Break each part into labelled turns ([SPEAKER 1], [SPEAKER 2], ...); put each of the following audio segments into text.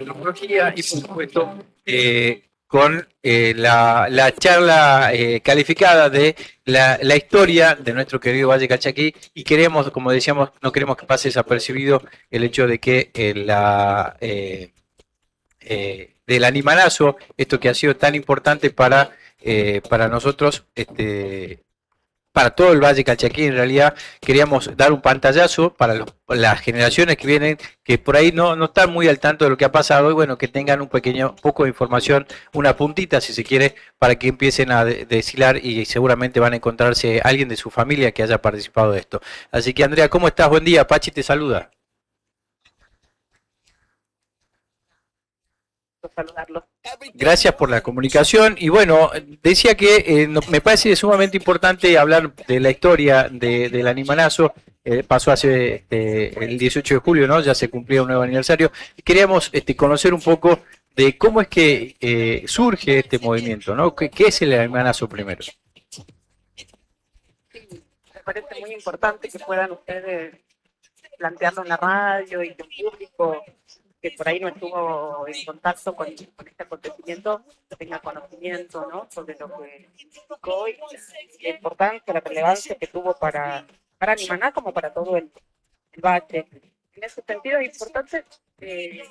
[SPEAKER 1] Tecnología y por supuesto con la charla calificada de la historia de nuestro querido Valle Calchaquí y queremos, como decíamos, no queremos que pase desapercibido el hecho de que del animalazo, esto que ha sido tan importante para nosotros, para todo el Valle Calchaquí, en realidad queríamos dar un pantallazo para las generaciones que vienen, que por ahí no están muy al tanto de lo que ha pasado, y bueno, que tengan un pequeño poco de información, una puntita si se quiere, para que empiecen a deshilar y seguramente van a encontrarse alguien de su familia que haya participado de esto. Así que Andrea, ¿cómo estás? Buen día, Pachi te saluda.
[SPEAKER 2] Saludarlos.
[SPEAKER 1] Gracias por la comunicación y bueno, decía que me parece sumamente importante hablar de la historia del animanazo. Pasó hace el 18 de julio, ¿no? Ya se cumplía un nuevo aniversario. Queríamos conocer un poco de cómo es que surge este movimiento, ¿no? ¿Qué es el animanazo primero?
[SPEAKER 2] Sí, me parece muy importante que puedan ustedes plantearlo en la radio y que el público que por ahí no estuvo en contacto con este acontecimiento tenga conocimiento, ¿no?, sobre lo que significó y la importancia, la relevancia que tuvo para Nimaná como para todo el valle. En ese sentido es importante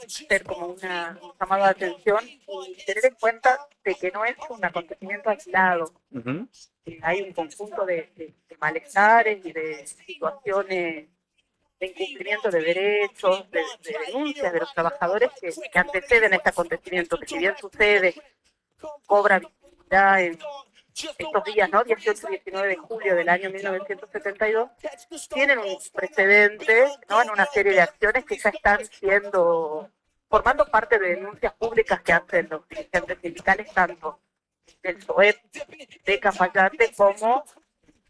[SPEAKER 2] hacer como un llamado de atención y tener en cuenta de que no es un acontecimiento aislado.
[SPEAKER 1] Uh-huh.
[SPEAKER 2] Hay un conjunto de malestares y de situaciones de incumplimiento de derechos, de denuncias de los trabajadores que anteceden a este acontecimiento, que si bien sucede, cobra visibilidad en estos días, ¿no? 18 y 19 de julio del año 1972, tienen un precedente, ¿no?, en una serie de acciones que ya están formando parte de denuncias públicas que hacen los dirigentes sindicales, tanto del SOEP de Cafayate como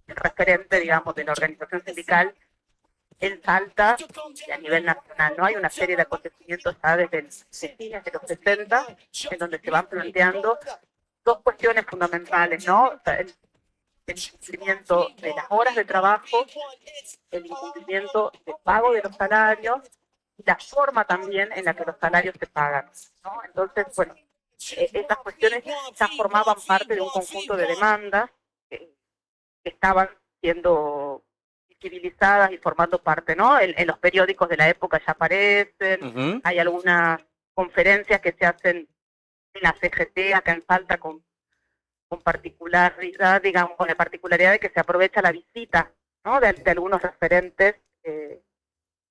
[SPEAKER 2] el referente, digamos, de la organización sindical en Salta y a nivel nacional, ¿no? Hay una serie de acontecimientos ya desde fines de los 60 en donde se van planteando dos cuestiones fundamentales, ¿no? O sea, el incumplimiento de las horas de trabajo, el incumplimiento del pago de los salarios y la forma también en la que los salarios se pagan, ¿no? Entonces, bueno, estas cuestiones ya formaban parte de un conjunto de demandas que estaban siendo visibilizadas y formando parte, ¿no? En los periódicos de la época ya aparecen,
[SPEAKER 1] Uh-huh.
[SPEAKER 2] hay algunas conferencias que se hacen en la CGT acá en Salta con particularidad, digamos, con la particularidad de que se aprovecha la visita, ¿no?, de algunos referentes que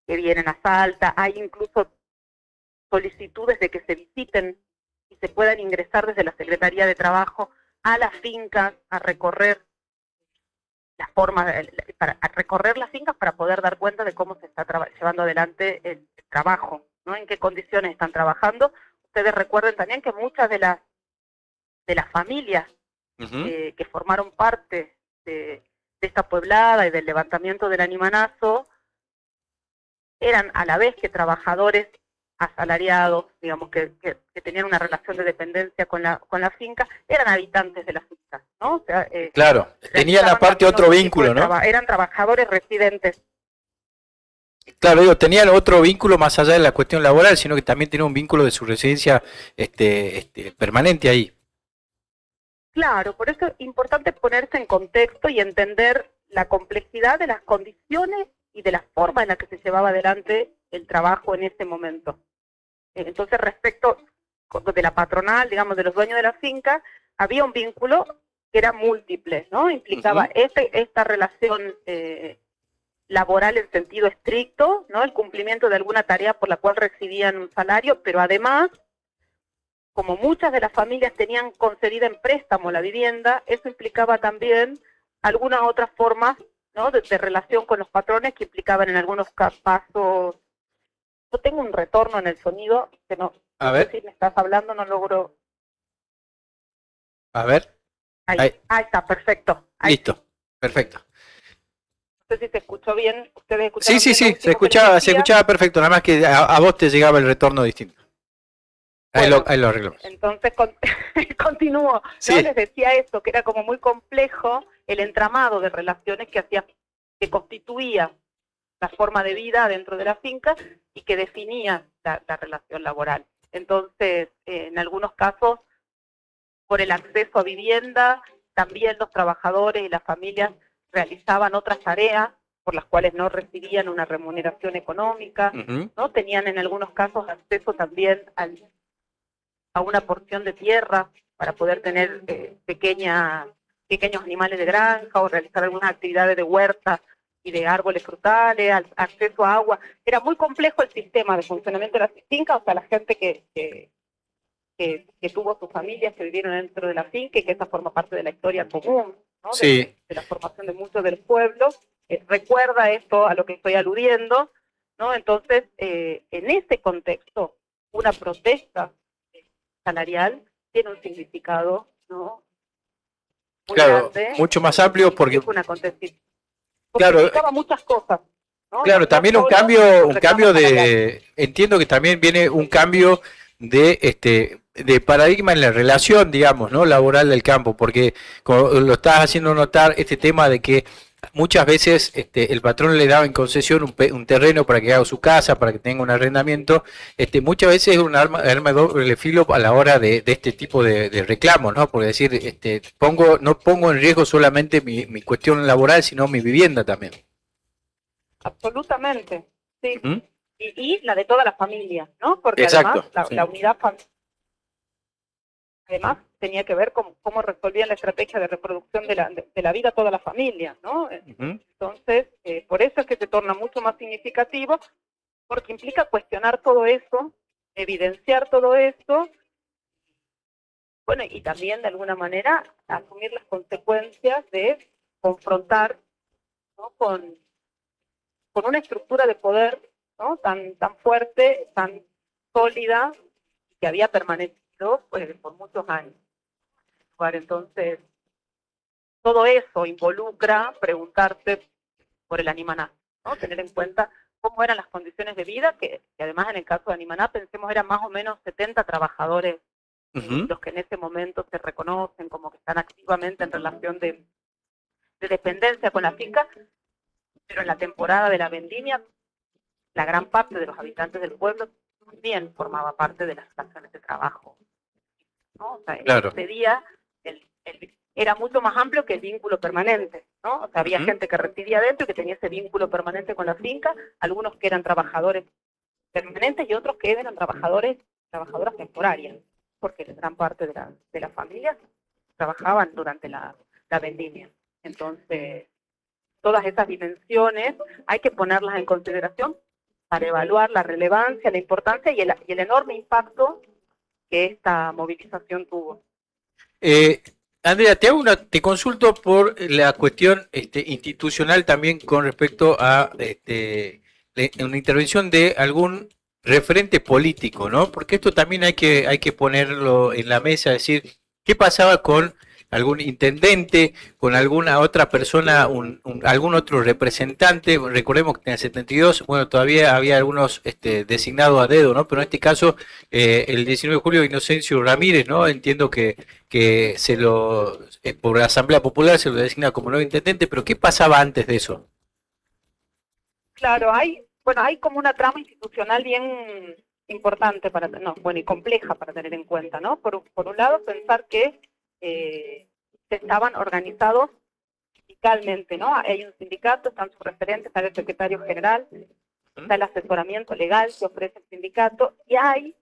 [SPEAKER 2] vienen a Salta. Hay incluso solicitudes de que se visiten y se puedan ingresar desde la Secretaría de Trabajo a las fincas, a recorrer las formas, para recorrer las fincas para poder dar cuenta de cómo se está llevando adelante el trabajo, ¿no?, en qué condiciones están trabajando. Ustedes recuerden también que muchas de las familias
[SPEAKER 1] Uh-huh.
[SPEAKER 2] que formaron parte de esta pueblada y del levantamiento del animanazo eran a la vez que trabajadores asalariados, digamos, que tenían una relación de dependencia con la finca, eran habitantes de la finca, ¿no? O sea,
[SPEAKER 1] Claro, tenían aparte otro vínculo, ¿no?
[SPEAKER 2] Eran trabajadores residentes.
[SPEAKER 1] Claro, digo, tenían otro vínculo más allá de la cuestión laboral, sino que también tenía un vínculo de su residencia permanente ahí.
[SPEAKER 2] Claro, por eso es importante ponerse en contexto y entender la complejidad de las condiciones y de la forma en la que se llevaba adelante el trabajo en ese momento. Entonces, respecto de la patronal, digamos, de los dueños de la finca, había un vínculo que era múltiple, ¿no? Implicaba
[SPEAKER 1] Uh-huh.
[SPEAKER 2] esta relación laboral en sentido estricto, ¿no?, el cumplimiento de alguna tarea por la cual recibían un salario, pero además, como muchas de las familias tenían concedida en préstamo la vivienda, eso implicaba también algunas otras formas, ¿no?, de relación con los patrones que implicaban en algunos casos. Yo tengo un retorno en el sonido que no sé si me estás hablando, no logro.
[SPEAKER 1] A ver.
[SPEAKER 2] Ahí está, perfecto. Ahí.
[SPEAKER 1] Listo, perfecto.
[SPEAKER 2] No sé si se escuchó bien. ¿Ustedes escucharon
[SPEAKER 1] Sí,
[SPEAKER 2] bien?
[SPEAKER 1] se escuchaba perfecto, nada más que a vos te llegaba el retorno distinto.
[SPEAKER 2] Bueno,
[SPEAKER 1] ahí lo arreglamos.
[SPEAKER 2] Entonces continúo. ¿No?
[SPEAKER 1] Sí.
[SPEAKER 2] Les decía esto, que era como muy complejo el entramado de relaciones que constituía la forma de vida dentro de la finca y que definía la relación laboral. Entonces, en algunos casos, por el acceso a vivienda, también los trabajadores y las familias realizaban otras tareas por las cuales no recibían una remuneración económica, ¿no? Tenían en algunos casos acceso también a una porción de tierra para poder tener pequeños animales de granja o realizar algunas actividades de huerta y de árboles frutales, acceso a agua. Era muy complejo el sistema de funcionamiento de las fincas, o sea, la gente que tuvo sus familias, que vivieron dentro de la finca y que esa forma parte de la historia común, ¿no?
[SPEAKER 1] Sí.
[SPEAKER 2] De la formación de muchos de los pueblos, recuerda esto a lo que estoy aludiendo, ¿no? Entonces, en ese contexto, una protesta salarial tiene un significado, ¿no? Muy
[SPEAKER 1] Claro,
[SPEAKER 2] grande,
[SPEAKER 1] mucho más amplio porque claro,
[SPEAKER 2] significaba muchas cosas, ¿no?
[SPEAKER 1] claro,
[SPEAKER 2] No
[SPEAKER 1] también un
[SPEAKER 2] solo los
[SPEAKER 1] cambio
[SPEAKER 2] reclamos salariales.
[SPEAKER 1] de, entiendo que también viene un cambio de paradigma en la relación, digamos, ¿no? Laboral del campo, porque como lo estás haciendo notar, este tema de que muchas veces el patrón le daba en concesión un terreno para que haga su casa, para que tenga un arrendamiento, muchas veces es un arma de doble filo a la hora de este tipo de reclamos, ¿no? Por decir, no pongo en riesgo solamente mi cuestión laboral, sino mi vivienda también.
[SPEAKER 2] Absolutamente, sí. ¿Mm? Y la de toda la familia, ¿no? Porque
[SPEAKER 1] exacto,
[SPEAKER 2] además la unidad familiar además tenía que ver con cómo resolvían la estrategia de reproducción de la vida toda la familia, ¿no? Entonces, por eso es que se torna mucho más significativo, porque implica cuestionar todo eso, evidenciar todo eso, bueno, y también de alguna manera asumir las consecuencias de confrontar, ¿no? con una estructura de poder, ¿no? tan fuerte, tan sólida, que había permanecido pues, por muchos años. Entonces, todo eso involucra preguntarse por el Animaná, ¿no? Tener en cuenta cómo eran las condiciones de vida, que además en el caso de Animaná, pensemos, eran más o menos 70 trabajadores los que en ese momento se reconocen como que están activamente en relación de dependencia con la finca, pero en la temporada de la vendimia, la gran parte de los habitantes del pueblo también formaba parte de las estaciones de trabajo, ¿no? O sea,
[SPEAKER 1] claro.
[SPEAKER 2] Ese día era mucho más amplio que el vínculo permanente, ¿no? O sea, había gente que residía dentro y que tenía ese vínculo permanente con la finca, algunos que eran trabajadores permanentes y otros que eran trabajadoras temporarias, porque gran parte de las familias trabajaban durante la vendimia. Entonces, todas esas dimensiones hay que ponerlas en consideración para evaluar la relevancia, la importancia y el enorme impacto que esta movilización tuvo.
[SPEAKER 1] Andrea, te consulto por la cuestión institucional también con respecto a una intervención de algún referente político, ¿no? Porque esto también hay que ponerlo en la mesa, decir, ¿qué pasaba con algún intendente, con alguna otra persona, algún otro representante? Recordemos que en el 72, bueno, todavía había algunos designados a dedo, ¿no? Pero en este caso, el 19 de julio, Inocencio Ramírez, ¿no? Entiendo que por la Asamblea Popular se lo designa como nuevo intendente, pero ¿qué pasaba antes de eso?
[SPEAKER 2] Claro, hay como una trama institucional bien importante y compleja para tener en cuenta, ¿no? Por un lado, pensar que estaban organizados sindicalmente, ¿no? Hay un sindicato, están sus referentes, está el secretario general, está el asesoramiento legal que ofrece el sindicato, y hay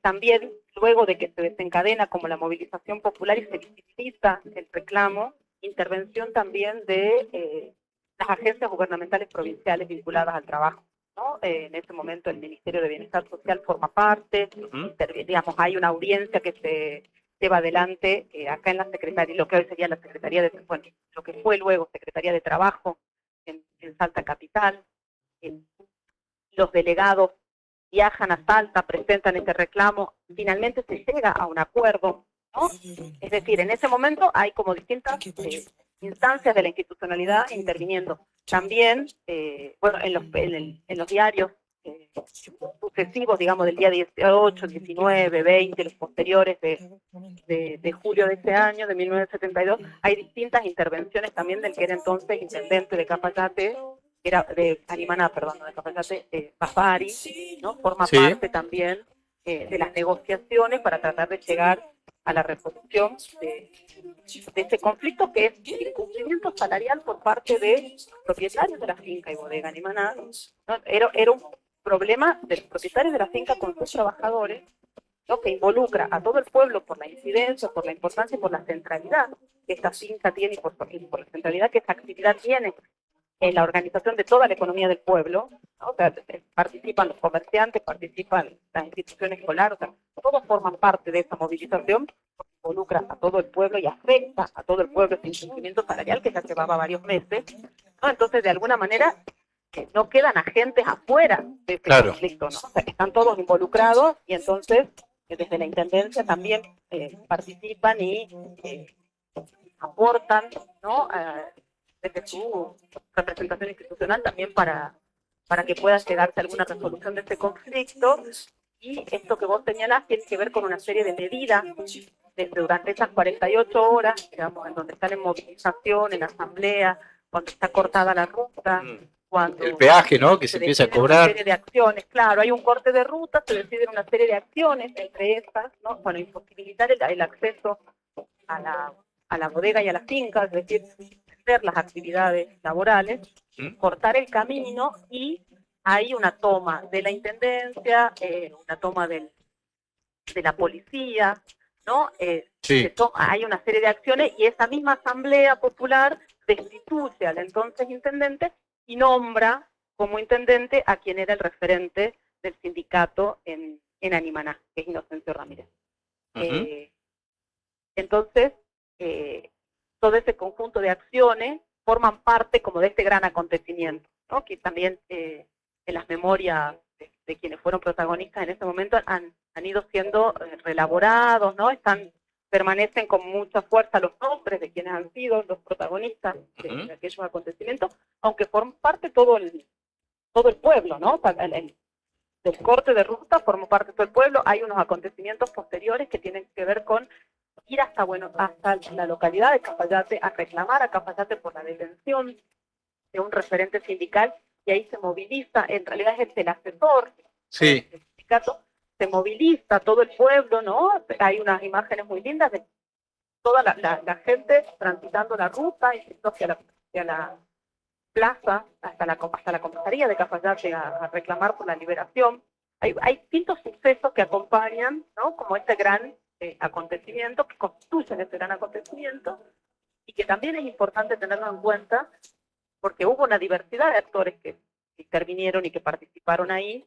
[SPEAKER 2] también, luego de que se desencadena como la movilización popular y se visibiliza el reclamo, intervención también de las agencias gubernamentales provinciales vinculadas al trabajo, ¿no? En ese momento el Ministerio de Bienestar Social forma parte, digamos, hay una audiencia que se lleva adelante acá en la Secretaría, lo que hoy sería la Secretaría de, bueno, lo que fue luego Secretaría de Trabajo en Salta Capital. Los delegados viajan a Salta, presentan este reclamo, finalmente se llega a un acuerdo, ¿no? Es decir, en ese momento hay como distintas instancias de la institucionalidad interviniendo. También, bueno, en los diarios sucesivos, digamos, del día 18, 19, 20, los posteriores de julio de ese año, de 1972, hay distintas intervenciones también del que era entonces intendente de Cafayate, era de Animaná, perdón, no de Cafayate, Bafari, ¿no? Forma parte también de las negociaciones para tratar de llegar a la resolución de este conflicto, que es el incumplimiento salarial por parte de propietarios de la finca y bodega Nimaná, ¿no? Era un problema de los propietarios de la finca con sus trabajadores, ¿no? Que involucra a todo el pueblo por la incidencia, por la importancia y por la centralidad que esta finca tiene y por la centralidad que esta actividad tiene en la organización de toda la economía del pueblo, ¿no? O sea, participan los comerciantes, participan las instituciones escolares, o sea, todos forman parte de esa movilización, involucra a todo el pueblo y afecta a todo el pueblo este incumplimiento salarial que ya llevaba varios meses, ¿no? Entonces, de alguna manera, no quedan agentes afuera de este conflicto, ¿no? O sea, están todos involucrados y entonces desde la Intendencia también participan y aportan, ¿no? Desde su representación institucional también para que pueda llegarse a alguna resolución de este conflicto. Y esto que vos señalás tiene que ver con una serie de medidas desde durante esas 48 horas, digamos, en donde están en movilización, en asamblea, cuando está cortada la ruta, cuando
[SPEAKER 1] el peaje, ¿no? Que se empieza a cobrar.
[SPEAKER 2] Una serie de acciones, claro, hay un corte de ruta, se deciden una serie de acciones, entre esas, ¿no? Bueno, imposibilitar el acceso a la bodega y a las fincas, es decir, hacer las actividades laborales, cortar el camino, y hay una toma de la intendencia, una toma de la policía, ¿no?
[SPEAKER 1] Sí.
[SPEAKER 2] Hay una serie de acciones y esa misma asamblea popular destituye al entonces intendente y nombra como intendente a quien era el referente del sindicato en Animaná, que es Inocencio Ramírez. Entonces, todo ese conjunto de acciones forman parte como de este gran acontecimiento, ¿no? Que también en las memorias de quienes fueron protagonistas en ese momento han ido siendo relaborados, ¿no? Permanecen con mucha fuerza los nombres de quienes han sido los protagonistas de aquellos acontecimientos, aunque forman parte todo el pueblo, ¿no? Del corte de ruta formó parte todo el pueblo. Hay unos acontecimientos posteriores que tienen que ver con ir hasta la localidad de Cafayate a reclamar a Cafayate por la detención de un referente sindical, y ahí se moviliza, en realidad es el asesor del sindicato, se moviliza todo el pueblo, ¿no? Hay unas imágenes muy lindas de toda la gente transitando la ruta, hacia la plaza, hasta la comisaría de Cafayate a reclamar por la liberación. Hay distintos sucesos que acompañan, ¿no? Como este gran acontecimiento, que constituyen este gran acontecimiento, y que también es importante tenerlo en cuenta, porque hubo una diversidad de actores que intervinieron y que participaron ahí,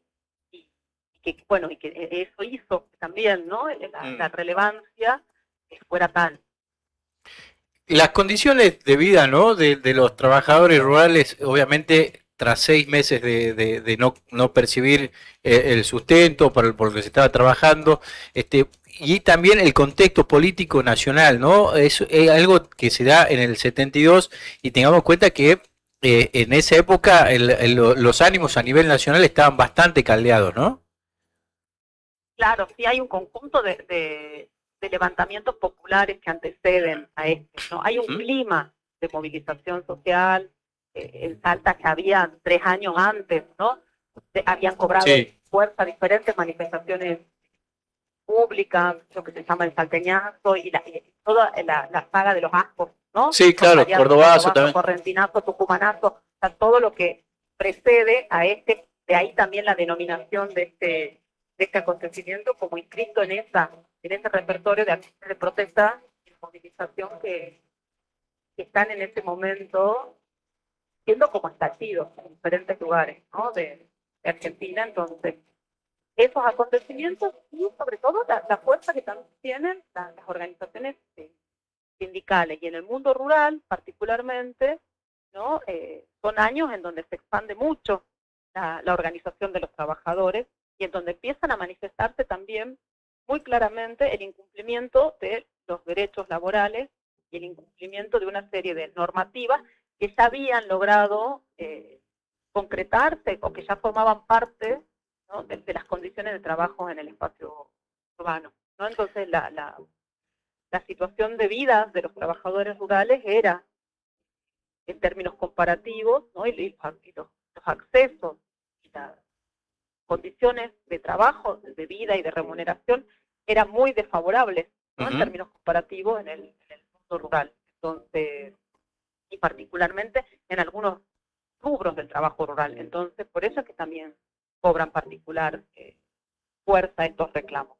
[SPEAKER 2] y que eso hizo también, ¿no? La relevancia fuera tal.
[SPEAKER 1] Las condiciones de vida, ¿no? de los trabajadores rurales, obviamente, tras 6 meses de no percibir el sustento por el que se estaba trabajando, y también el contexto político nacional, ¿no? Es algo que se da en el 72, y tengamos en cuenta que en esa época los ánimos a nivel nacional estaban bastante caldeados, ¿no?
[SPEAKER 2] Claro, sí hay un conjunto de levantamientos populares que anteceden a esto, ¿no? Hay un clima de movilización social. En Salta que había 3 años antes, ¿no? Habían cobrado fuerza diferentes manifestaciones públicas, lo que se llama el salteñazo y toda la saga de los ascos, ¿no?
[SPEAKER 1] Sí, claro, Cordobazo también.
[SPEAKER 2] Correntinazo, Tucumanazo, o sea, todo lo que precede a de ahí también la denominación de este acontecimiento como inscrito en ese repertorio de acciones de protesta y movilización que están en este momento siendo como estallidos en diferentes lugares, ¿no? de Argentina. Entonces, esos acontecimientos y sobre todo la fuerza que también tienen las organizaciones sindicales y en el mundo rural particularmente, ¿no? Son años en donde se expande mucho la organización de los trabajadores y en donde empiezan a manifestarse también muy claramente el incumplimiento de los derechos laborales y el incumplimiento de una serie de normativas que ya habían logrado concretarse o que ya formaban parte, ¿no? de las condiciones de trabajo en el espacio urbano, ¿no? Entonces la situación de vida de los trabajadores rurales era, en términos comparativos, ¿no? y los accesos y condiciones de trabajo, de vida y de remuneración eran muy desfavorables, ¿no? En términos comparativos en el mundo rural. Entonces, y particularmente en algunos rubros del trabajo rural. Entonces, por eso es que también cobran particular fuerza estos reclamos.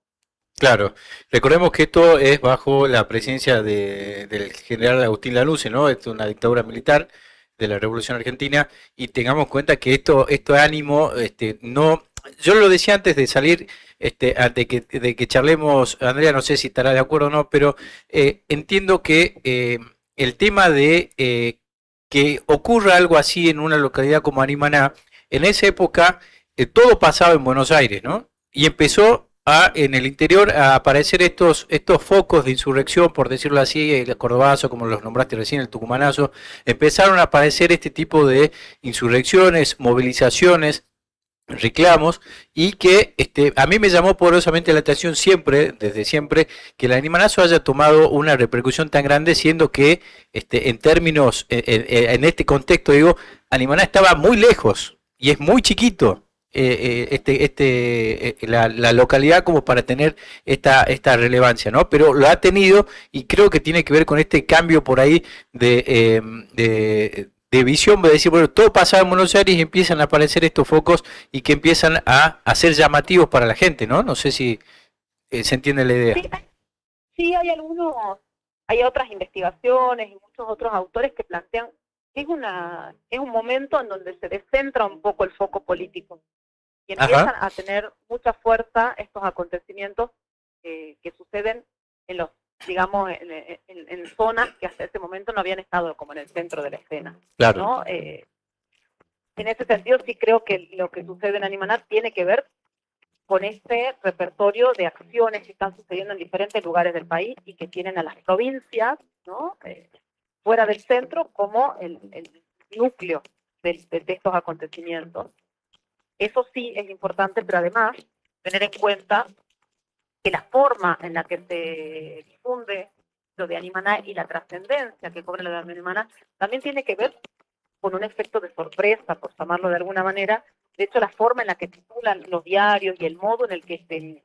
[SPEAKER 1] Claro, recordemos que esto es bajo la presidencia del general Agustín Lanusse, ¿no? Es una dictadura militar de la Revolución Argentina y tengamos en cuenta que esto ánimo, no, yo lo decía antes de salir, de que charlemos, Andrea, no sé si estará de acuerdo o no, pero entiendo que el tema de que ocurra algo así en una localidad como Arimaná, en esa época todo pasaba en Buenos Aires, ¿no? Y empezó en el interior a aparecer estos focos de insurrección, por decirlo así, el Cordobazo, como los nombraste recién, el Tucumanazo, empezaron a aparecer este tipo de insurrecciones, movilizaciones, reclamos, y que a mí me llamó poderosamente la atención siempre, desde siempre, que el animalazo haya tomado una repercusión tan grande, siendo que en términos, en este contexto, digo, Animaná estaba muy lejos y es muy chiquito. La localidad como para tener esta relevancia, ¿no? Pero lo ha tenido y creo que tiene que ver con este cambio por ahí de visión, de decir, bueno, todo pasa en Buenos Aires y empiezan a aparecer estos focos y que empiezan a ser llamativos para la gente, ¿no? No sé si se entiende la idea.
[SPEAKER 2] Sí, sí, hay otras investigaciones y muchos otros autores que plantean que es un momento en donde se descentra un poco el foco político y empiezan a tener mucha fuerza estos acontecimientos que suceden en los, digamos, en zonas que hasta ese momento no habían estado como en el centro de la escena.
[SPEAKER 1] Claro.
[SPEAKER 2] ¿No? En ese sentido sí creo que lo que sucede en Animaná tiene que ver con este repertorio de acciones que están sucediendo en diferentes lugares del país y que tienen a las provincias, ¿no? Fuera del centro como el núcleo de estos acontecimientos. Eso sí es importante, pero además tener en cuenta que la forma en la que se difunde lo de Animaná y la trascendencia que cobra lo de Animaná también tiene que ver con un efecto de sorpresa, por llamarlo de alguna manera. De hecho, la forma en la que titulan los diarios y el modo en el que se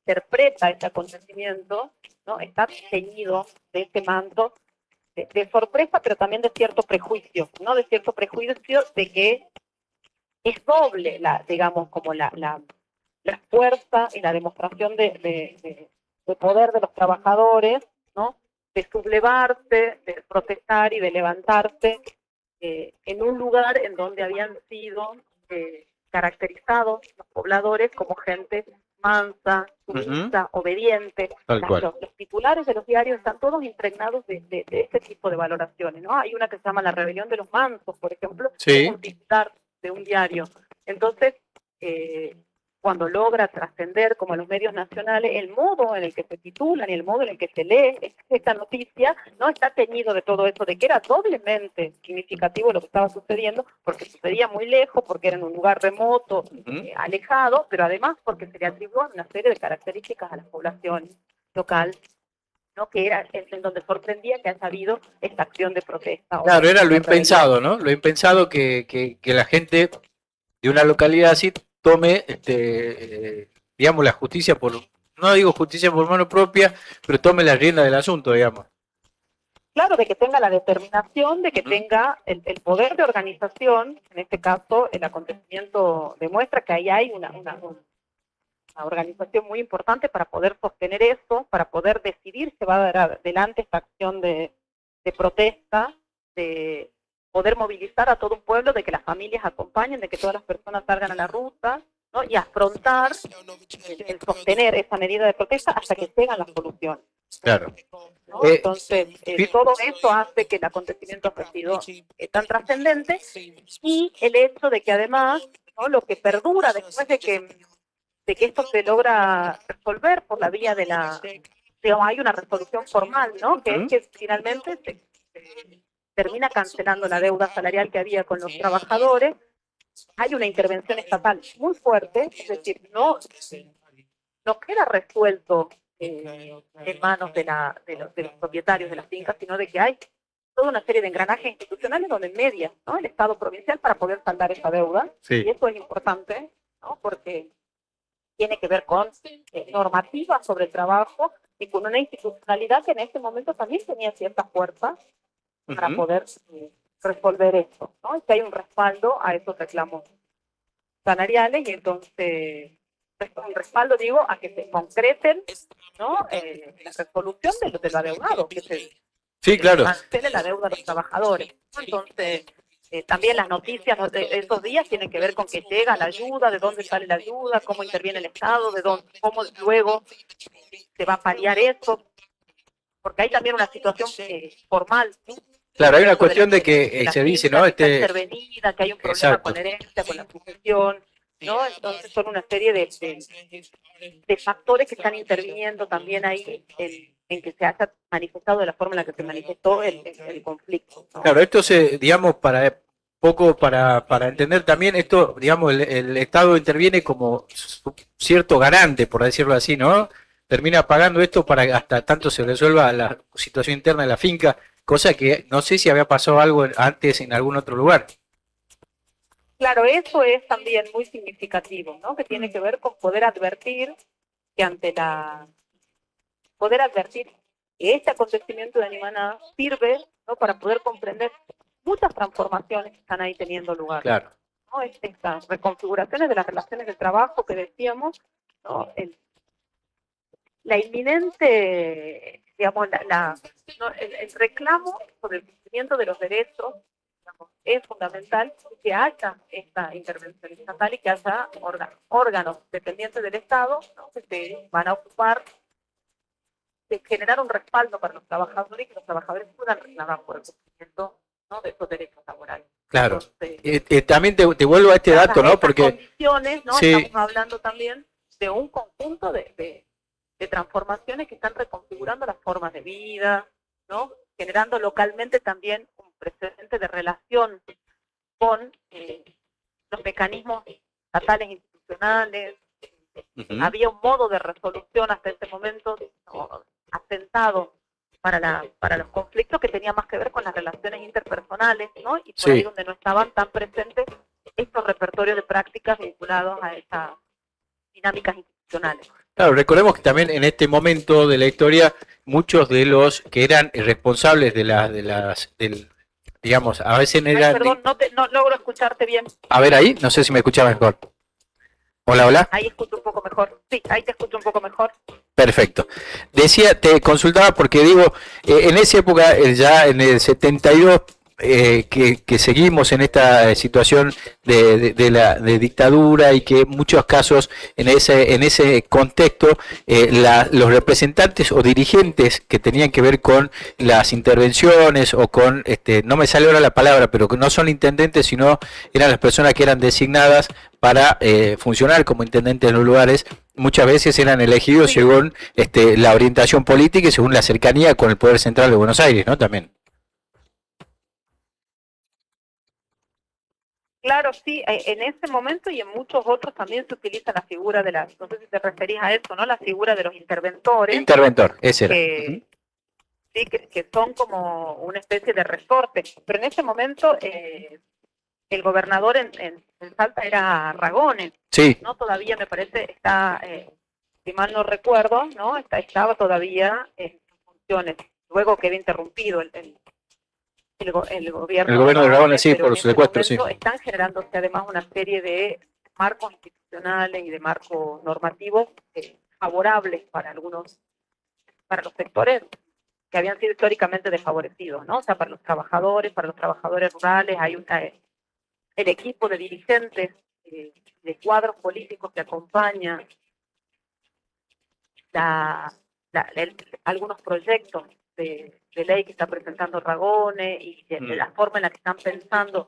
[SPEAKER 2] interpreta este acontecimiento, ¿no? Está teñido de este manto de sorpresa, pero también de cierto prejuicio, ¿no? De cierto prejuicio de que es doble, digamos, como la fuerza y la demostración de poder de los trabajadores, ¿no? De sublevarse, de protestar y de levantarse en un lugar en donde habían sido caracterizados los pobladores como gente mansa, sumisa, obediente. Los titulares de los diarios están todos impregnados de este tipo de valoraciones, ¿no? Hay una que se llama La Rebelión de los Mansos, por ejemplo,
[SPEAKER 1] sí.
[SPEAKER 2] Es un titular de un diario. Entonces, cuando logra trascender como en los medios nacionales, el modo en el que se titulan y el modo en el que se lee esta noticia no está teñido de todo eso, de que era doblemente significativo lo que estaba sucediendo, porque sucedía muy lejos, porque era en un lugar remoto, alejado, pero además porque se le atribuían una serie de características a la población local, ¿no? Que era en donde sorprendía que haya habido esta acción de protesta.
[SPEAKER 1] Claro, era lo impensado, ¿no? Lo impensado que la gente de una localidad así tome, digamos, la justicia por, no digo justicia por mano propia, pero tome la rienda del asunto, digamos.
[SPEAKER 2] Claro, de que tenga la determinación, de que tenga el poder de organización. En este caso, el acontecimiento demuestra que ahí hay una organización muy importante para poder sostener eso, para poder decidir si va a dar adelante esta acción de protesta, de poder movilizar a todo un pueblo, de que las familias acompañen, de que todas las personas salgan a la ruta, ¿no? Y afrontar, el sostener esa medida de protesta hasta que tengan la solución.
[SPEAKER 1] Claro.
[SPEAKER 2] ¿No? Entonces, todo eso hace que el acontecimiento haya sido tan trascendente, y el hecho de que además, ¿no? Lo que perdura después de que esto se logra resolver por la vía de digamos, hay una resolución formal, ¿no? Que es que finalmente se termina cancelando la deuda salarial que había con los trabajadores. Hay una intervención estatal muy fuerte, es decir, no queda resuelto en manos de los propietarios de las fincas, sino de que hay toda una serie de engranajes institucionales donde media, ¿no? El Estado provincial para poder saldar esa deuda,
[SPEAKER 1] sí.
[SPEAKER 2] Y eso es importante, ¿no? Porque tiene que ver con normativas sobre el trabajo y con una institucionalidad que en ese momento también tenía cierta fuerza para poder resolver esto, ¿no? Y que hay un respaldo a esos reclamos salariales y entonces un respaldo, digo, a que se concreten, ¿no? La resolución de lo adeudado, que
[SPEAKER 1] Sí, claro.
[SPEAKER 2] cancele la deuda de los trabajadores, ¿no? Entonces, también las noticias de esos días tienen que ver con que llega la ayuda, de dónde sale la ayuda, cómo interviene el Estado, cómo luego se va a paliar eso, porque hay también una situación formal, ¿sí?
[SPEAKER 1] Claro, hay una cuestión de que se dice, ¿no?
[SPEAKER 2] Que está intervenida, que hay un problema
[SPEAKER 1] exacto.
[SPEAKER 2] con la herencia, con la sucesión, ¿no? Entonces son una serie de factores que están interviniendo también ahí en que se haya manifestado de la forma en la que se manifestó el conflicto, ¿no?
[SPEAKER 1] Claro, esto se, digamos, para entender también esto, digamos, el Estado interviene como cierto garante, por decirlo así, ¿no? Termina pagando esto para que hasta tanto se resuelva la situación interna de la finca, cosa que no sé si había pasado algo antes en algún otro lugar.
[SPEAKER 2] Claro, eso es también muy significativo, ¿no? Que tiene que ver con poder advertir que poder advertir que este acontecimiento de Animaná sirve, ¿no? Para poder comprender muchas transformaciones que están ahí teniendo lugar.
[SPEAKER 1] Claro.
[SPEAKER 2] ¿No? Estas reconfiguraciones de las relaciones de trabajo que decíamos, ¿no? La inminente, digamos, ¿no? el reclamo sobre el cumplimiento de los derechos, digamos, es fundamental que haya esta intervención estatal y que haya órganos dependientes del Estado, ¿no? Que se van a ocupar de generar un respaldo para los trabajadores y que los trabajadores puedan reclamar por el cumplimiento, ¿no? De esos derechos laborales.
[SPEAKER 1] Claro.
[SPEAKER 2] Entonces,
[SPEAKER 1] también te vuelvo a este dato, ¿no? Porque
[SPEAKER 2] condiciones, ¿no?
[SPEAKER 1] Sí.
[SPEAKER 2] Estamos hablando también de un conjunto de transformaciones que están reconfigurando las formas de vida, ¿no? Generando localmente también un precedente de relación con los mecanismos estatales institucionales. Había un modo de resolución hasta ese momento, ¿no? Asentado para los conflictos que tenía más que ver con las relaciones interpersonales, ¿no? Y por ahí donde no estaban tan presentes estos repertorios de prácticas vinculados a esas dinámicas institucionales.
[SPEAKER 1] Claro, recordemos que también en este momento de la historia, muchos de los que eran responsables digamos, a veces eran...
[SPEAKER 2] Ay, perdón, no logro escucharte bien.
[SPEAKER 1] A ver ahí, no sé si me escucha mejor. Hola, hola.
[SPEAKER 2] Ahí escucho un poco mejor. Sí, ahí te escucho un poco mejor.
[SPEAKER 1] Perfecto. Decía, te consultaba porque digo, en esa época, ya en el 72, que seguimos en esta situación de dictadura y que en muchos casos en ese contexto los representantes o dirigentes que tenían que ver con las intervenciones o con, no me sale ahora la palabra, pero que no son intendentes, sino eran las personas que eran designadas para funcionar como intendentes en los lugares, muchas veces eran elegidos según la orientación política y según la cercanía con el Poder Central de Buenos Aires, ¿no? También.
[SPEAKER 2] Claro, sí, en ese momento y en muchos otros también se utiliza la figura de no sé si te referís a eso, ¿no? La figura de los interventores.
[SPEAKER 1] Interventor, ese era.
[SPEAKER 2] Sí, que son como una especie de resorte. Pero en ese momento el gobernador en Salta era Ragones.
[SPEAKER 1] Sí.
[SPEAKER 2] ¿No? Todavía me parece, está, si mal no recuerdo, ¿no? Estaba todavía en funciones. Luego quedó interrumpido el gobierno.
[SPEAKER 1] El gobierno de Ragones, sí, por su secuestro, sí.
[SPEAKER 2] Están generándose además una serie de marcos institucionales y de marcos normativos favorables para los sectores que habían sido históricamente desfavorecidos, ¿no? O sea, para los trabajadores rurales, hay el equipo de dirigentes, de cuadros políticos que acompaña algunos proyectos de ley que está presentando Ragones y de la forma en la que están pensando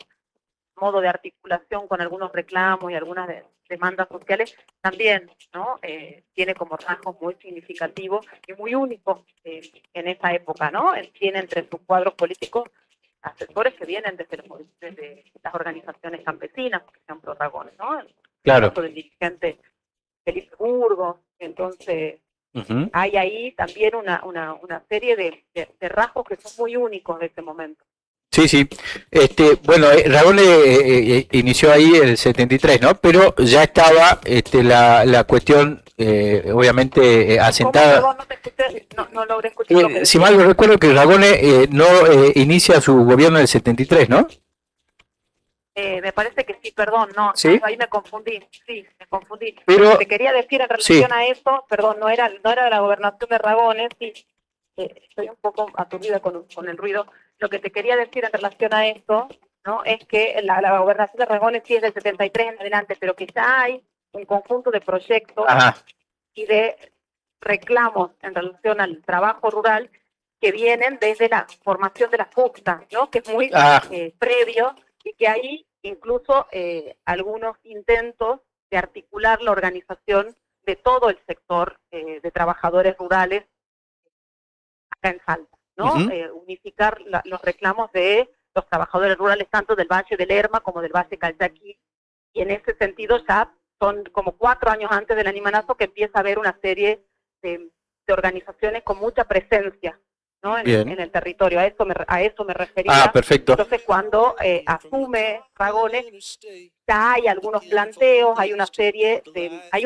[SPEAKER 2] modo de articulación con algunos reclamos y algunas demandas sociales, también, ¿no? Tiene como rasgos muy significativos y muy únicos en esa época, ¿no? Tiene entre sus cuadros políticos asesores que vienen desde las organizaciones campesinas, por ejemplo, Ragones, ¿no?
[SPEAKER 1] Claro.
[SPEAKER 2] El caso del dirigente Felipe Burgos. Entonces, hay ahí también una serie de rasgos que son muy únicos de ese momento.
[SPEAKER 1] Sí, sí. Bueno, Ragone inició ahí el 73, ¿no? Pero ya estaba la cuestión, obviamente,
[SPEAKER 2] ¿Cómo?
[SPEAKER 1] asentada.
[SPEAKER 2] Perdón, no te escuché, no logré escuchar lo que
[SPEAKER 1] Si
[SPEAKER 2] decías.
[SPEAKER 1] mal no recuerdo que Ragone no inicia su gobierno en el 73, ¿no?
[SPEAKER 2] Me parece que sí, perdón, no,
[SPEAKER 1] Sí.
[SPEAKER 2] ahí me confundí, sí, me confundí. Lo que
[SPEAKER 1] Pero,
[SPEAKER 2] te quería decir en
[SPEAKER 1] sí.
[SPEAKER 2] relación a eso, perdón, no era la gobernación de Ragones, sí, estoy un poco aturdida con el ruido. Lo que te quería decir en relación a esto, ¿no? Es que la gobernación de Ragones sí es del 73 en adelante, pero que ya hay un conjunto de proyectos
[SPEAKER 1] Ajá.
[SPEAKER 2] y de reclamos en relación al trabajo rural que vienen desde la formación de la FUCTA, ¿no? Que es muy
[SPEAKER 1] Ah,
[SPEAKER 2] previo y que hay incluso algunos intentos de articular la organización de todo el sector de trabajadores rurales acá en Salta, ¿no?
[SPEAKER 1] ujú.
[SPEAKER 2] Unificar los reclamos de los trabajadores rurales tanto del Valle del Lerma como del Valle Calchaquí, y en ese sentido ya son como 4 años antes del animanazo que empieza a haber una serie de organizaciones con mucha presencia, ¿no?
[SPEAKER 1] Bien.
[SPEAKER 2] En el territorio, a eso me
[SPEAKER 1] Ah,
[SPEAKER 2] refería.
[SPEAKER 1] perfecto.
[SPEAKER 2] Entonces cuando asume Ragones, ya hay algunos planteos, hay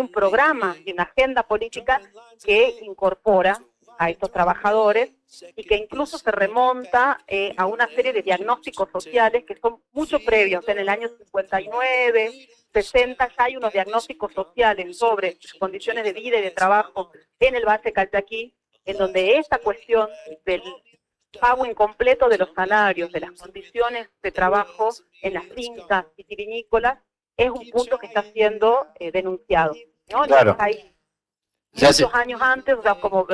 [SPEAKER 2] un programa y una agenda política que incorpora a estos trabajadores y que incluso se remonta a una serie de diagnósticos sociales que son mucho previos. En el año 59, 60 ya hay unos diagnósticos sociales sobre condiciones de vida y de trabajo en el Valle Calchaquí, en donde esta cuestión del pago incompleto de los salarios, de las condiciones de trabajo en las fincas vitivinícolas, es un punto que está siendo denunciado, ¿no? Entonces
[SPEAKER 1] Claro.
[SPEAKER 2] hay
[SPEAKER 1] Ya se,
[SPEAKER 2] muchos años antes, o sea, como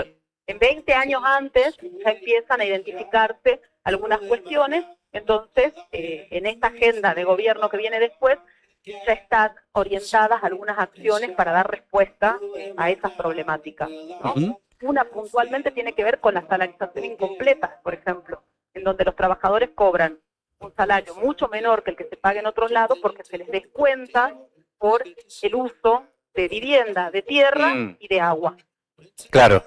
[SPEAKER 2] en 20 años antes, ya empiezan a identificarse algunas cuestiones, entonces en esta agenda de gobierno que viene después, ya están orientadas algunas acciones para dar respuesta a esas problemáticas, ¿no?
[SPEAKER 1] ujú.
[SPEAKER 2] Una puntualmente tiene que ver con la salarización incompleta, por ejemplo, en donde los trabajadores cobran un salario mucho menor que el que se paga en otros lados porque se les descuenta por el uso de vivienda, de tierra
[SPEAKER 1] Mm.
[SPEAKER 2] y de agua.
[SPEAKER 1] Claro,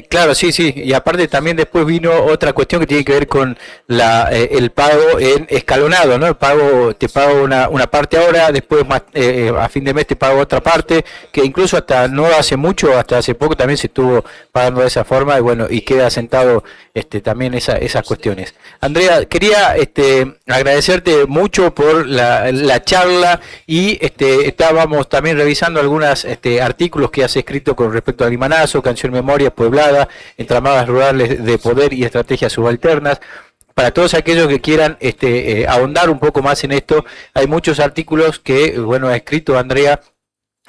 [SPEAKER 1] claro, sí, sí, y aparte también después vino otra cuestión que tiene que ver con el pago en escalonado, ¿no? El pago, te pago una parte ahora, después más, a fin de mes te pago otra parte, que incluso hasta no hace mucho, hasta hace poco también se estuvo pagando de esa forma, y bueno, y queda sentado también esas cuestiones. Andrea, quería agradecerte mucho por la charla y estábamos también revisando algunos artículos que has escrito con respecto al Limanazo, Canción Memoria Pueblada, Entramadas Rurales de Poder y Estrategias Subalternas. Para todos aquellos que quieran ahondar un poco más en esto, hay muchos artículos que, bueno, ha escrito Andrea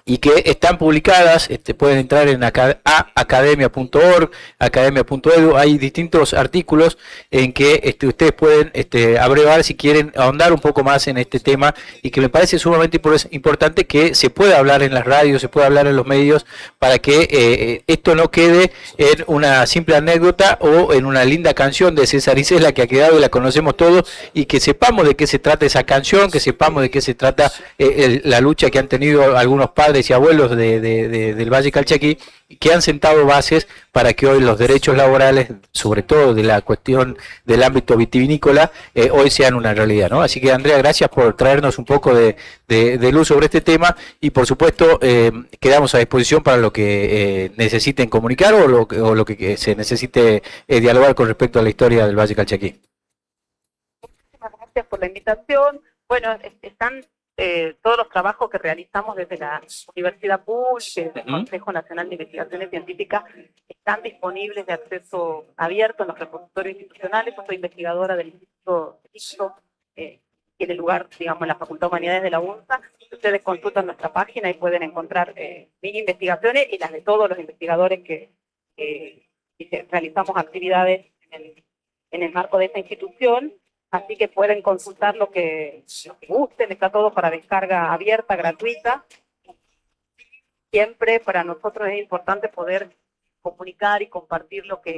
[SPEAKER 1] y que están publicadas, pueden entrar en academia.org, academia.edu, hay distintos artículos en que ustedes pueden abrevar si quieren ahondar un poco más en este tema y que me parece sumamente importante que se pueda hablar en las radios, se pueda hablar en los medios para que esto no quede en una simple anécdota o en una linda canción de César Isela que ha quedado y la conocemos todos y que sepamos de qué se trata esa canción, que sepamos de qué se trata la lucha que han tenido algunos padres y abuelos del Valle Calchaquí, que han sentado bases para que hoy los derechos laborales, sobre todo de la cuestión del ámbito vitivinícola, hoy sean una realidad, ¿no? Así que Andrea, gracias por traernos un poco de luz sobre este tema y por supuesto quedamos a disposición para lo que necesiten comunicar o lo que se necesite dialogar con respecto a la historia del Valle Calchaquí.
[SPEAKER 2] Muchísimas gracias por la invitación. Bueno, están todos los trabajos que realizamos desde la Universidad Pública, desde el Consejo Nacional de Investigaciones Científicas, están disponibles de acceso abierto en los repositorios institucionales. Yo soy investigadora del Instituto ISO, tiene lugar, digamos, en la Facultad de Humanidades de la UNSA. Ustedes consultan nuestra página y pueden encontrar mis investigaciones y las de todos los investigadores que realizamos actividades en el marco de esta institución. Así que pueden consultar lo que gusten, está todo para descarga abierta, gratuita. Siempre para nosotros es importante poder comunicar y compartir lo que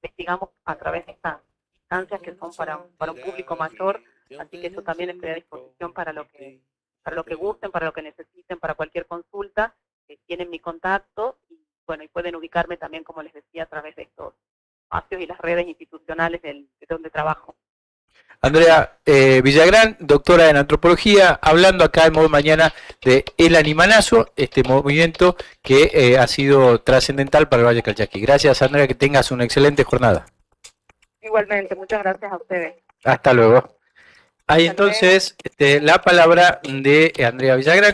[SPEAKER 2] investigamos a través de estas instancias que son para un público mayor, así que eso también estoy a disposición para lo que gusten, para lo que necesiten, para cualquier consulta. Tienen mi contacto y bueno, y pueden ubicarme también, como les decía, a través de estos espacios y las redes institucionales de donde trabajo.
[SPEAKER 1] Andrea Villagrán, doctora en antropología, hablando acá en Modo Mañana de El Animalazo, este movimiento que ha sido trascendental para el Valle Calchaquí. Gracias, Andrea, que tengas una excelente jornada.
[SPEAKER 2] Igualmente, muchas gracias a ustedes.
[SPEAKER 1] Hasta luego. Hay
[SPEAKER 2] Hasta luego.
[SPEAKER 1] entonces la palabra de Andrea Villagrán.